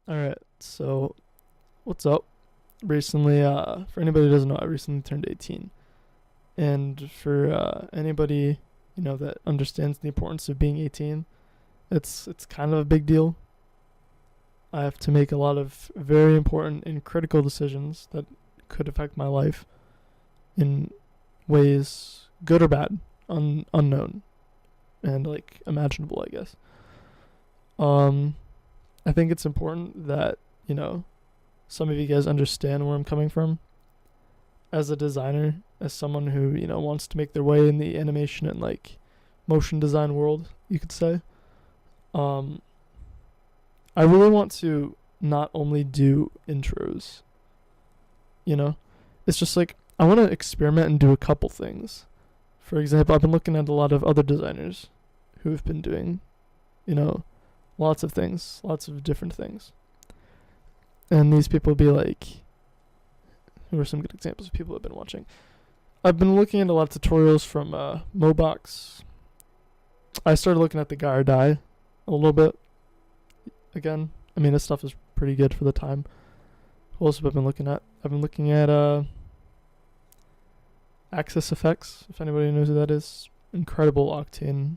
Alright, so what's up? Recently, for anybody who doesn't know, I recently turned 18. And for anybody, that understands the importance of being 18, it's kind of a big deal. I have to make a lot of very important and critical decisions that could affect my life in ways good or bad, unknown, and like imaginable, I guess. Um, I think it's important that, some of you guys understand where I'm coming from. As a designer, as someone who, wants to make their way in the animation and like motion design world, you could say. Um, I really want to not only do intros, you know? It's just like I want to experiment and do a couple things. For example, I've been looking at a lot of other designers who have been doing, you know, lots of things, lots of different things. And these people be like, who are some good examples of people I've been watching? I've been looking at a lot of tutorials from Mobox. I started looking at the Guy or Die a little bit again. I mean, this stuff is pretty good for the time. Who else have I been looking at? I've been looking at Axis Effects, if anybody knows who that is. Incredible Octane,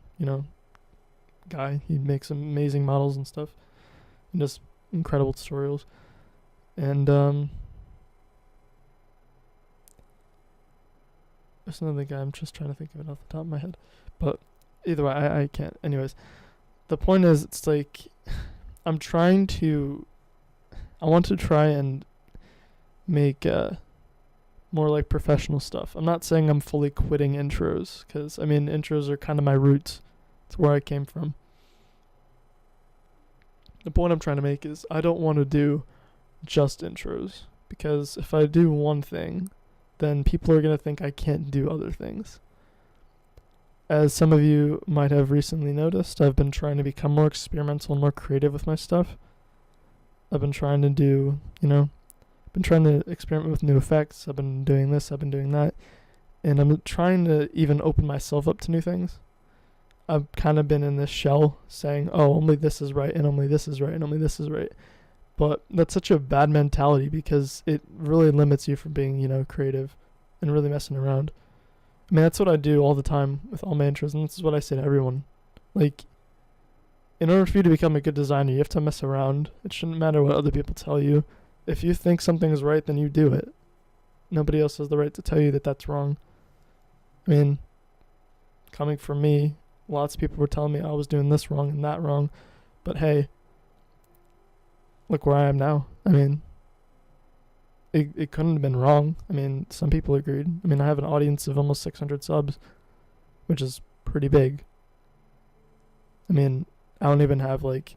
guy. He makes amazing models and stuff. And just incredible tutorials. And there's another guy, I'm just trying to think of it off the top of my head. But either way, I can't. Anyways, the point is, it's like, I want to try and make more like professional stuff. I'm not saying I'm fully quitting intros, because, intros are kind of my roots. It's where I came from. The point I'm trying to make is I don't want to do just intros, because if I do one thing, then people are going to think I can't do other things. As some of you might have recently noticed, I've been trying to become more experimental and more creative with my stuff. I've been trying to do, been trying to experiment with new effects. I've been doing this, I've been doing that. And I'm trying to even open myself up to new things. I've kind of been in this shell saying, oh, only this is right, and only this is right, and only this is right. But that's such a bad mentality, because it really limits you from being, creative and really messing around. That's what I do all the time with all my intros, and this is what I say to everyone. Like, in order for you to become a good designer, you have to mess around. It shouldn't matter what other people tell you. If you think something is right, then you do it. Nobody else has the right to tell you that that's wrong. Coming from me, lots of people were telling me I was doing this wrong and that wrong. But hey, look where I am now. It couldn't have been wrong. Some people agreed. I have an audience of almost 600 subs, which is pretty big. I don't even have like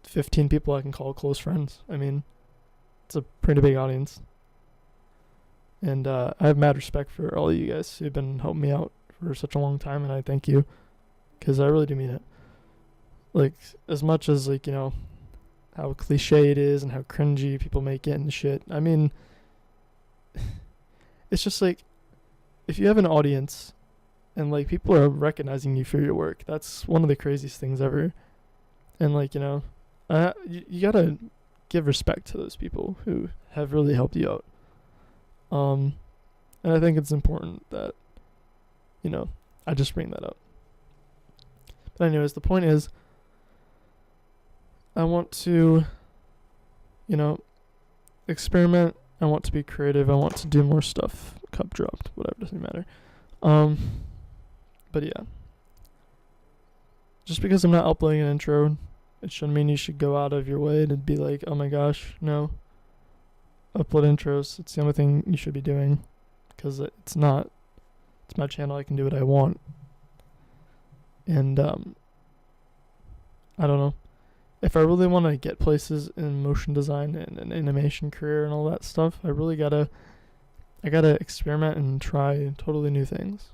15 people I can call close friends. It's a pretty big audience. And I have mad respect for all of you guys who've been helping me out for such a long time, and I thank you, because I really do mean it. Like, as much as, like, how cliche it is and how cringy people make it and shit. It's just like, if you have an audience and like people are recognizing you for your work, that's one of the craziest things ever. And like, you gotta give respect to those people who have really helped you out. And I think it's important that, I just bring that up. But anyways, the point is, I want to, experiment. I want to be creative. I want to do more stuff. Cup dropped. Whatever, doesn't matter. But yeah. Just because I'm not uploading an intro, it shouldn't mean you should go out of your way to be like, oh my gosh, no. Upload intros. It's the only thing you should be doing. Because it's not. It's my channel. I can do what I want. And, I don't know. If I really want to get places in motion design and an animation career and all that stuff, I gotta experiment and try totally new things.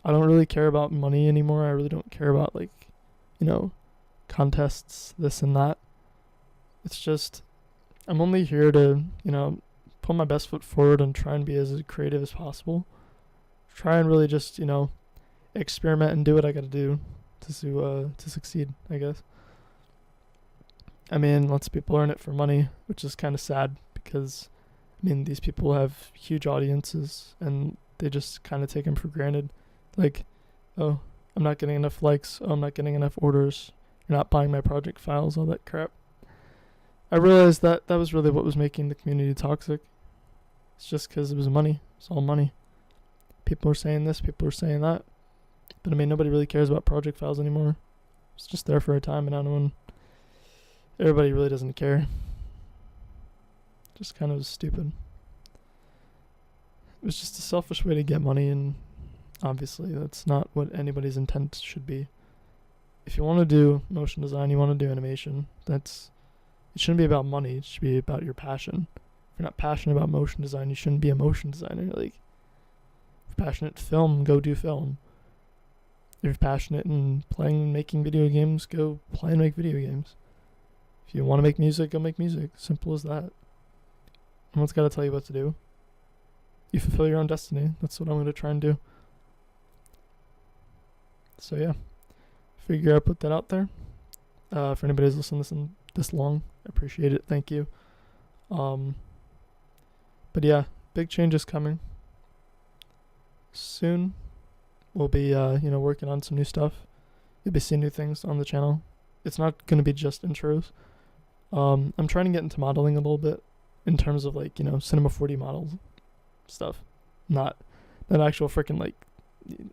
I don't really care about money anymore. I really don't care about, like, contests, this and that. It's just, I'm only here to, put my best foot forward and try and be as creative as possible. Try and really just, experiment and do what I gotta do to succeed, I guess. I mean, lots of people earn it for money, which is kind of sad because, I mean, these people have huge audiences and they just kind of take them for granted. Like, oh, I'm not getting enough likes. Oh, I'm not getting enough orders. You're not buying my project files, all that crap. I realized that that was really what was making the community toxic. It's just because it was money. It's all money. People are saying this, people are saying that. But I mean, nobody really cares about project files anymore. It's just there for a time, and I know everybody really doesn't care. Just kind of stupid. It was just a selfish way to get money, and obviously that's not what anybody's intent should be. If you want to do motion design, you want to do animation, it shouldn't be about money, it should be about your passion. If you're not passionate about motion design, you shouldn't be a motion designer. Like, if you're passionate in film, go do film. If you're passionate in playing and making video games, go play and make video games. If you want to make music, go make music. Simple as that. No one's got to tell you what to do. You fulfill your own destiny. That's what I'm going to try and do. So yeah, figure I put that out there. For anybody who's listened this long, I appreciate it. Thank you. But yeah, big changes coming. Soon, we'll be working on some new stuff. You'll be seeing new things on the channel. It's not going to be just intros. I'm trying to get into modeling a little bit in terms of like, Cinema 4D models stuff. Not actual freaking like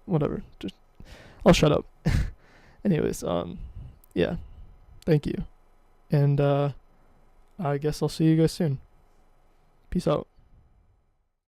whatever. Just I'll shut up. Anyways, yeah. Thank you. And I guess I'll see you guys soon. Peace out.